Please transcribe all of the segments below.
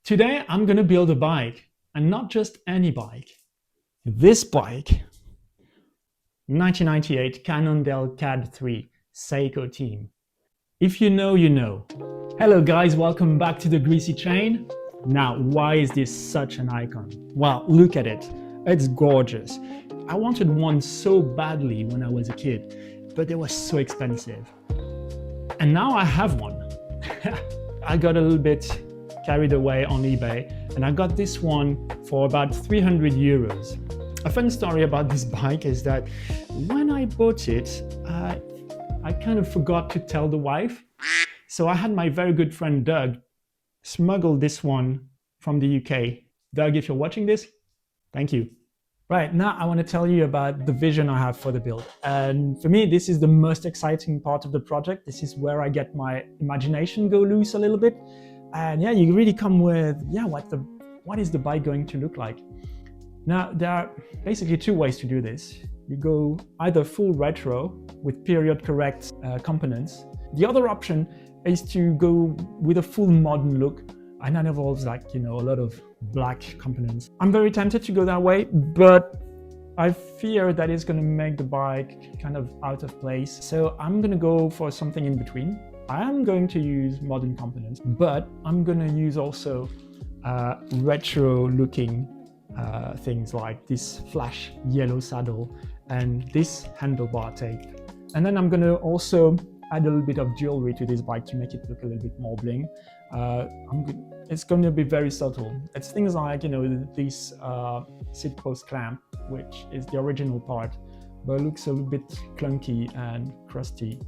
Today I'm going to build a bike, and not just any bike. This bike, 1998 Cannondale CAAD3 Saeco Team. If you know, you know. Hello guys, welcome back to the Greasy chain. Now, why is this such an icon? Well, look at it. It's gorgeous. I wanted one so badly when I was a kid, but they were so expensive. And now I have one. I got a little bit carried away on eBay, and I got this one for about 300 euros. A fun story about this bike is that when I bought it, I kind of forgot to tell the wife. So I had my very good friend Doug smuggle this one from the UK. Doug, if you're watching this, thank you. Right, now I want to tell you about the vision I have for the build. And for me, this is the most exciting part of the project. This is where I get my imagination go loose a little bit. And yeah, you really come with, what is the bike going to look like? Now, there are basically two ways to do this. You go either full retro with period correct components. The other option is to go with a full modern look, and that involves a lot of black components. I'm very tempted to go that way, but I fear that it's going to make the bike kind of out of place. So I'm going to go for something in between. I am going to use modern components, but I'm going to use also retro looking things like this flash yellow saddle and this handlebar tape. And then I'm going to also add a little bit of jewelry to this bike to make it look a little bit more bling. It's going to be very subtle. It's things like, this seat post clamp, which is the original part, but looks a little bit clunky and crusty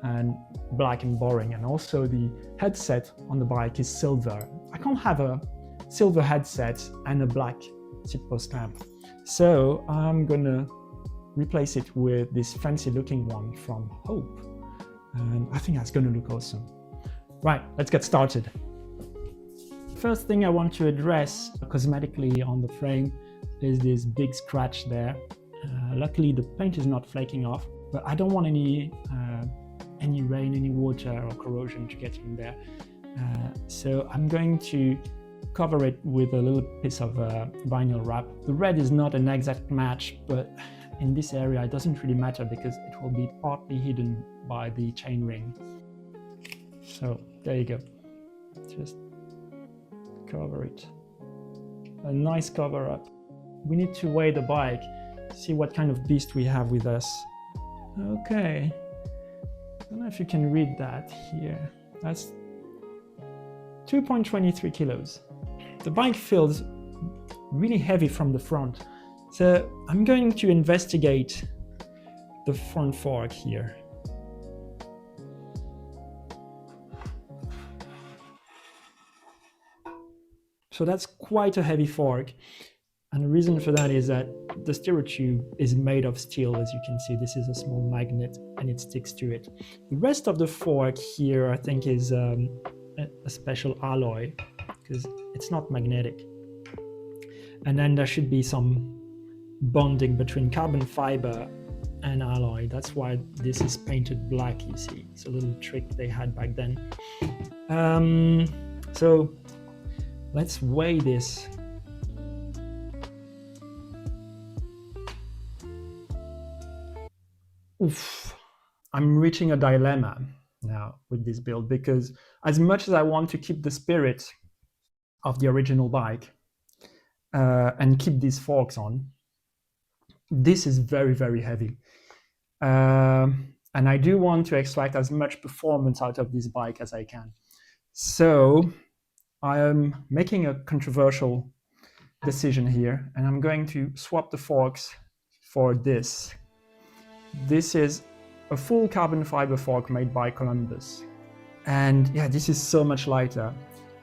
and black and boring. And also the headset on the bike is silver. I can't have a silver headset and a black seat post clamp. So I'm gonna replace it with this fancy looking one from Hope. And I think that's gonna look awesome. Right, let's get started. First thing I want to address cosmetically on the frame is this big scratch there. Luckily the paint is not flaking off, but I don't want any rain, any water or corrosion to get in there. So I'm going to cover it with a little piece of vinyl wrap. The red is not an exact match, but in this area it doesn't really matter because it will be partly hidden by the chain ring. So there you go. Just cover it. A nice cover up. We need to weigh the bike, see what kind of beast we have with us. Okay. I don't know if you can read that here. That's 2.23 kilos. The bike feels really heavy from the front. So I'm going to investigate the front fork here. So that's quite a heavy fork. And the reason for that is that the stereo tube is made of steel. As you can see, this is a small magnet and it sticks to it. The rest of the fork here, I think, is a special alloy because it's not magnetic. And then there should be some bonding between carbon fiber and alloy. That's why this is painted black, you see. It's a little trick they had back then. So let's weigh this. Oof. I'm reaching a dilemma now with this build because as much as I want to keep the spirit of the original bike and keep these forks on, this is very, very heavy. And I do want to extract as much performance out of this bike as I can. So I am making a controversial decision here, and I'm going to swap the forks for this. This is a full carbon fiber fork made by Columbus. And yeah, this is so much lighter.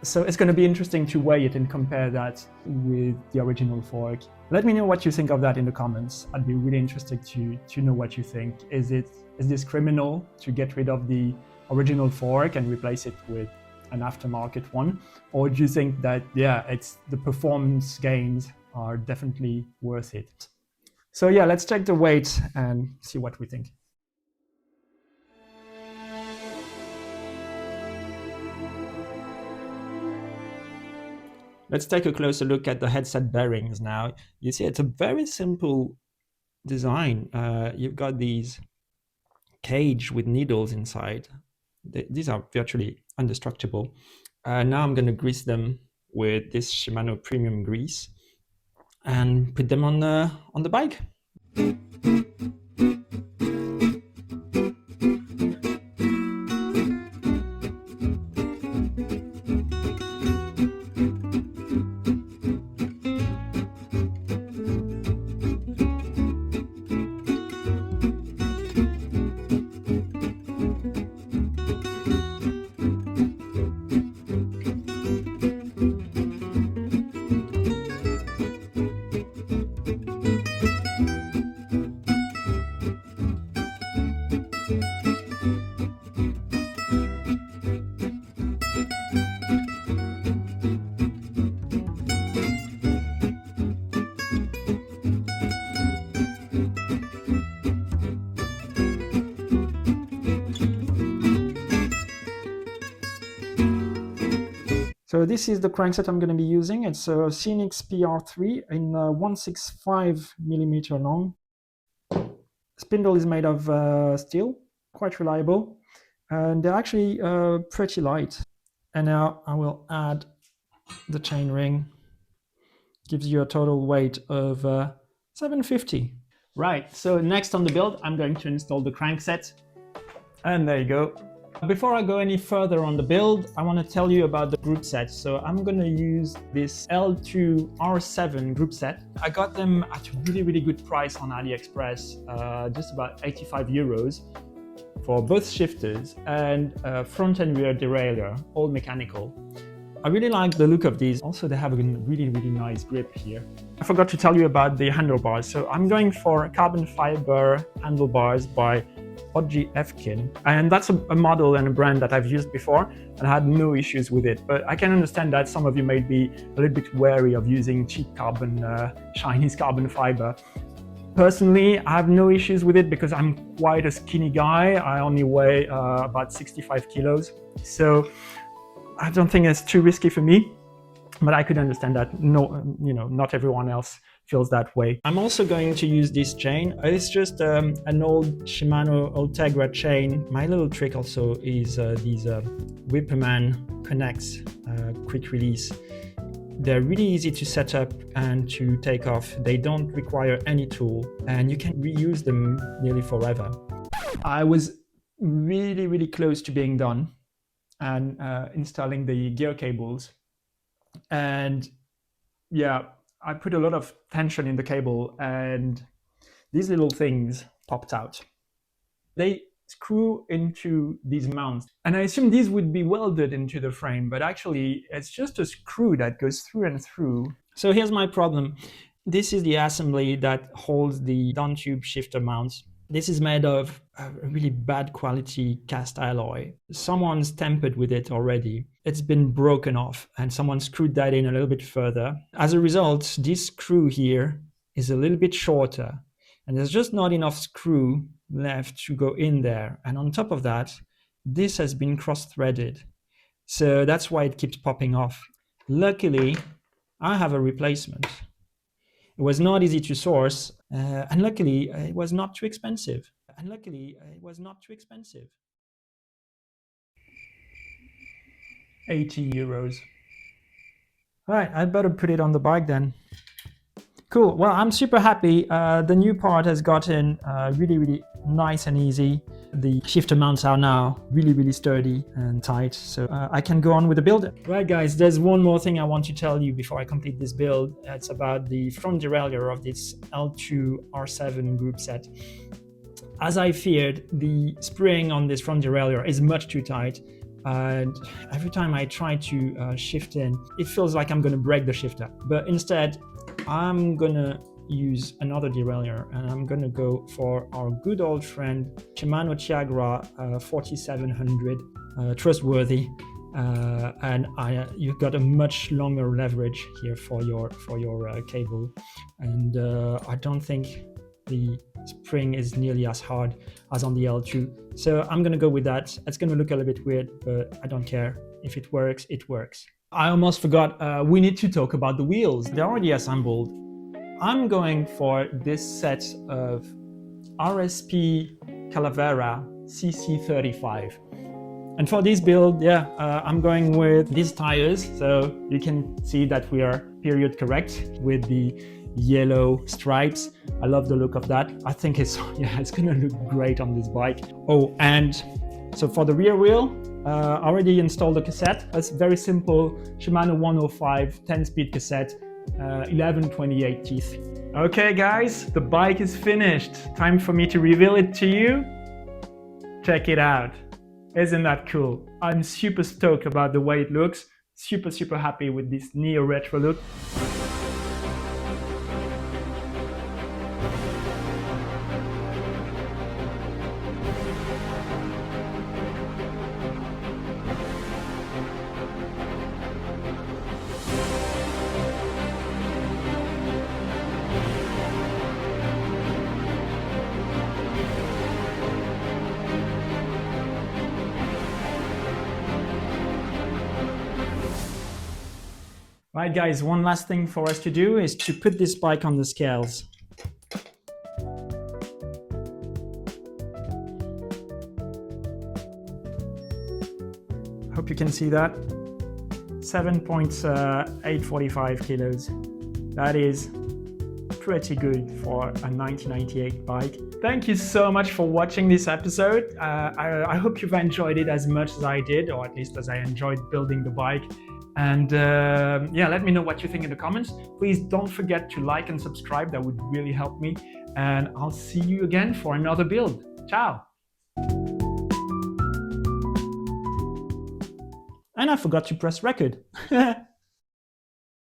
So it's going to be interesting to weigh it and compare that with the original fork. Let me know what you think of that in the comments. I'd be really interested to know what you think. Is this criminal to get rid of the original fork and replace it with an aftermarket one? Or do you think that, yeah, the performance gains are definitely worth it? So yeah, let's check the weight and see what we think. Let's take a closer look at the headset bearings now. You see, it's a very simple design. You've got these cage with needles inside. These are virtually indestructible. Now I'm going to grease them with this Shimano premium grease and put them on the bike. So this is the crankset I'm going to be using. It's a Phoenix PR3 in 165mm long. Spindle is made of steel, quite reliable, and they're actually pretty light. And now I will add the chain ring. Gives you a total weight of 750. Right, so next on the build, I'm going to install the crankset. And there you go. Before I go any further on the build, I want to tell you about the Groupset. So I'm going to use this L-Twoo R7 Groupset. I got them at a really good price on AliExpress, just about 85 euros for both shifters and front and rear derailleur, all mechanical. I really like the look of these. Also, they have a really nice grip here. I forgot to tell you about the handlebars. So I'm going for carbon fiber handlebars by Efkin, and that's a model and a brand that I've used before and I had no issues with it. But I can understand that some of you may be a little bit wary of using cheap carbon, Chinese carbon fiber. Personally, I have no issues with it because I'm quite a skinny guy. I only weigh about 65 kilos. So I don't think it's too risky for me, but I could understand that not everyone else feels that way. I'm also going to use this chain. It's just an old Shimano Tiagra chain. My little trick also is these Whipperman Connects quick release. They're really easy to set up and to take off. They don't require any tool and you can reuse them nearly forever. I was really close to being done and installing the gear cables, and yeah, I put a lot of tension in the cable and these little things popped out. They screw into these mounts and I assume these would be welded into the frame, but actually it's just a screw that goes through and through. So here's my problem. This is the assembly that holds the down tube shifter mounts. This is made of a really bad quality cast alloy. Someone's tampered with it already. It's been broken off and someone screwed that in a little bit further. As a result, this screw here is a little bit shorter and there's just not enough screw left to go in there. And on top of that, this has been cross-threaded. So that's why it keeps popping off. Luckily, I have a replacement. It was not easy to source, and luckily it was not too expensive. 80 euros. All right, I'd better put it on the bike then. Cool, well, I'm super happy. The new part has gotten really nice and easy. The shifter mounts are now really sturdy and tight, so I can go on with the build. Right guys, there's one more thing I want to tell you before I complete this build. It's about the front derailleur of this L-Twoo R7 Groupset. As I feared, the spring on this front derailleur is much too tight, and every time I try to shift in, it feels like I'm going to break the shifter. But instead, I'm gonna use another derailleur and I'm gonna go for our good old friend Shimano Tiagra 4700, trustworthy, and you've got a much longer leverage here for your cable, and I don't think the spring is nearly as hard as on the L-Twoo, so I'm gonna go with that. It's gonna look a little bit weird, but I don't care. If it works, it works. I almost forgot, we need to talk about the wheels. They're already assembled. I'm going for this set of RSP Calavera CC35. And for this build, I'm going with these tires. So you can see that we are period correct with the yellow stripes. I love the look of that. I think it's gonna look great on this bike. Oh, and so for the rear wheel, I already installed a cassette. It's very simple Shimano 105 10-speed cassette, 11/28 teeth. Okay guys, the bike is finished. Time for me to reveal it to you. Check it out. Isn't that cool? I'm super stoked about the way it looks. Super happy with this neo-retro look. Right guys, one last thing for us to do is to put this bike on the scales. Hope you can see that. 7.845 kilos. That is pretty good for a 1998 bike. Thank you so much for watching this episode. I hope you've enjoyed it as much as I did, or at least as I enjoyed building the bike. And let me know what you think in the comments. Please don't forget to like and subscribe. That would really help me. And I'll see you again for another build. Ciao. And I forgot to press record.